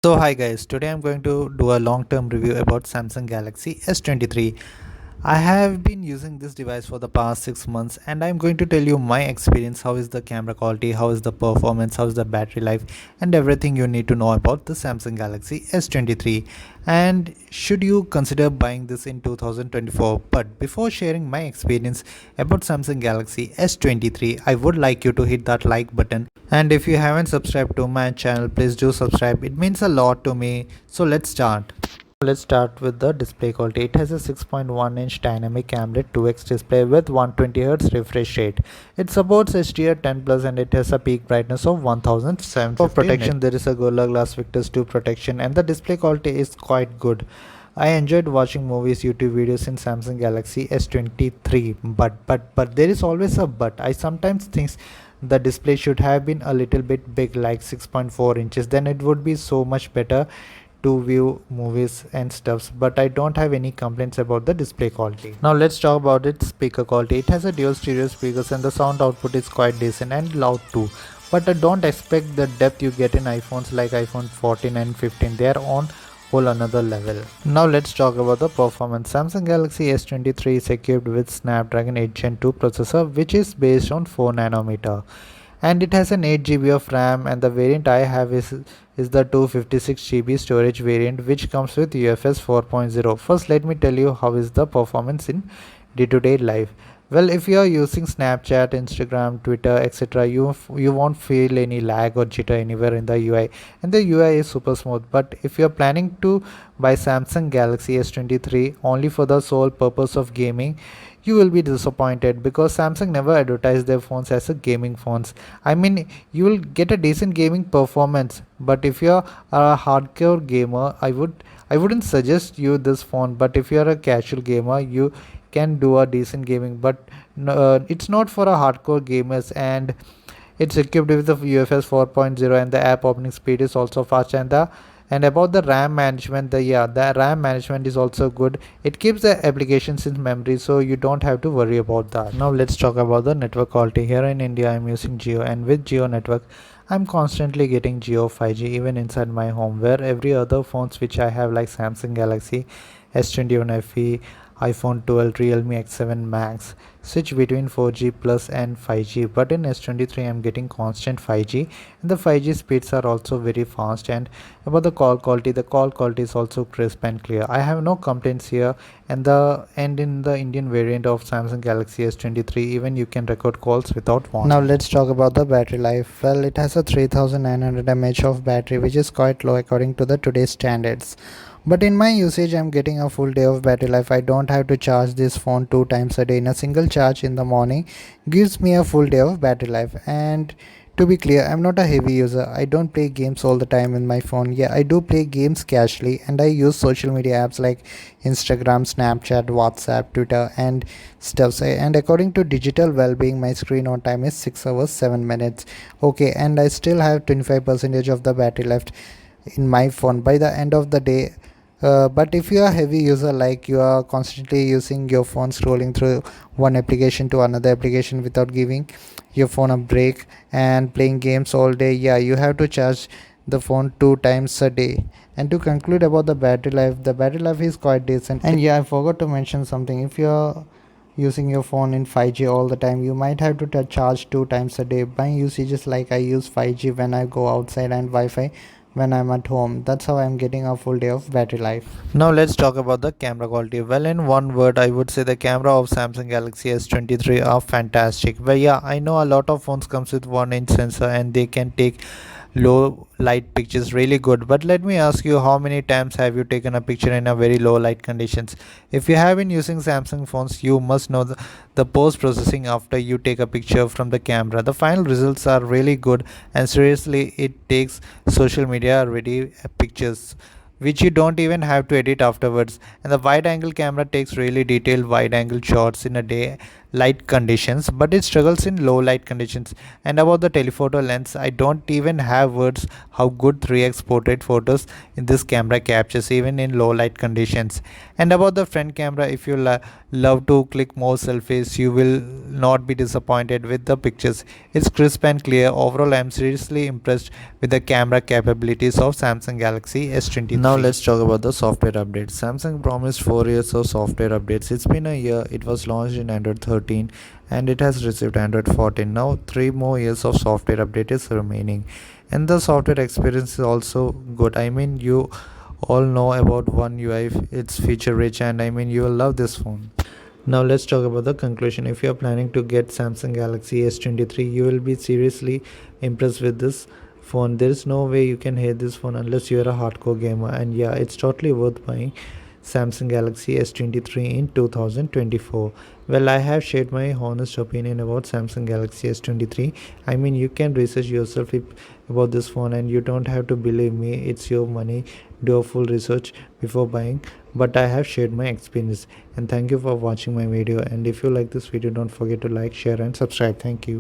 So hi guys, today I'm going to do a long-term review about Samsung Galaxy S23. I have been using this device for the past 6 months and I'm going to tell you my experience, how is the camera quality, how is the performance, how is the battery life and everything you need to know about the Samsung Galaxy S23 and should you consider buying this in 2024. But before sharing my experience about Samsung Galaxy S23, I would like you to hit that like button, and if you haven't subscribed to my channel, please do subscribe. It means a lot to me. So let's start. Let's start with the display quality. It has a 6.1-inch dynamic AMOLED 2x display with 120Hz refresh rate. It supports HDR10 Plus and it has a peak brightness of 1750. For protection, there is a Gorilla Glass Victus 2 protection and the display quality is quite good. I enjoyed watching movies, YouTube videos in Samsung Galaxy S23, but there is always a but. I sometimes think the display should have been a little bit big, like 6.4 inches. Then it would be so much better to view movies and stuffs, but I don't have any complaints about the display quality. Now let's talk about its speaker quality. It has a dual stereo speakers and the sound output is quite decent and loud too, but I don't expect the depth you get in iPhones like iPhone 14 and 15. They are on whole another level. Now let's talk about the performance. Samsung Galaxy S23 is equipped with Snapdragon 8 Gen 2 processor, which is based on 4 nanometer, and it has an 8 GB of RAM, and the variant I have is the 256 GB storage variant, which comes with UFS 4.0. First, let me tell you how is the performance in day-to-day life. Well, if you are using Snapchat, Instagram, Twitter, etc., you won't feel any lag or jitter anywhere in the UI, and the UI is super smooth. But if you are planning to buy Samsung Galaxy S23 only for the sole purpose of gaming, you will be disappointed because Samsung never advertised their phones as a gaming phones. I mean, you will get a decent gaming performance, but if you're a hardcore gamer, I wouldn't suggest you this phone. But if you're a casual gamer, you can do a decent gaming, but it's not for a hardcore gamers, and it's equipped with the UFS 4.0 and the app opening speed is also fast, and about the RAM management, the RAM management is also good. It keeps the applications in memory, so you don't have to worry about that. Now let's talk about the network quality. Here in India, I'm using Jio, and with Jio network, I'm constantly getting Jio 5G even inside my home, where every other phones which I have like Samsung Galaxy S21 FE, iPhone 12, Realme X7 Max switch between 4G plus and 5G, but in S23 I'm getting constant 5G, and the 5G speeds are also very fast. And about the call quality is also crisp and clear. I have no complaints here, and in the Indian variant of Samsung Galaxy S23, even you can record calls without warning. Now let's talk about the battery life. Well, it has a 3900 mAh of battery, which is quite low according to the today's standards. But in my usage, I'm getting a full day of battery life. I don't have to charge this phone 2 times a day. In a single charge in the morning gives me a full day of battery life. And to be clear, I'm not a heavy user. I don't play games all the time in my phone. Yeah, I do play games casually, and I use social media apps like Instagram, Snapchat, WhatsApp, Twitter, and stuff. And according to digital well-being, my screen on time is 6 hours 7 minutes. Okay, and I still have 25% of the battery left in my phone by the end of the day. But if you are a heavy user, like you are constantly using your phone, scrolling through one application to another application without giving your phone a break, and playing games all day, yeah, you have to charge the phone 2 times a day. And to conclude about the battery life is quite decent. And yeah, I forgot to mention something. If you're using your phone in 5G all the time, you might have to charge 2 times a day. My usage is like I use 5G when I go outside and Wi-Fi when I'm at home. That's how I'm getting a full day of battery life. Now let's talk about the camera quality. Well, in one word, I would say the camera of Samsung Galaxy S23 are fantastic. But yeah, I know a lot of phones comes with 1-inch sensor and they can take low light pictures really good, but let me ask you, how many times have you taken a picture in a very low light conditions? If you have been using Samsung phones, you must know the post processing after you take a picture from the camera. The final results are really good, and seriously, it takes social media ready pictures which you don't even have to edit afterwards. And the wide angle camera takes really detailed wide angle shots in a day light conditions, but it struggles in low light conditions. And about the telephoto lens, I don't even have words how good 3x portrait photos in this camera captures even in low light conditions. And about the front camera, if you love to click more selfies, you will not be disappointed with the pictures. It's crisp and clear. Overall, I'm seriously impressed with the camera capabilities of Samsung Galaxy S23. Now let's talk about the software updates. Samsung promised 4 years of software updates. It's been a year. It was launched in Android 13 and it has received Android 14. Now 3 more years of software update is remaining. And the software experience is also good. I mean, you all know about One UI. It's feature rich and I mean you will love this phone. Now let's talk about the conclusion. If you are planning to get Samsung Galaxy S23, you will be seriously impressed with this phone. There is no way you can hate this phone unless you are a hardcore gamer. And yeah, it's totally worth buying Samsung Galaxy S23 in 2024. Well, I have shared my honest opinion about Samsung Galaxy S23. I mean, you can research yourself about this phone and you don't have to believe me. It's your money. Do a full research before buying. But I have shared my experience. And thank you for watching my video. And if you like this video, don't forget to like, share and subscribe. Thank you.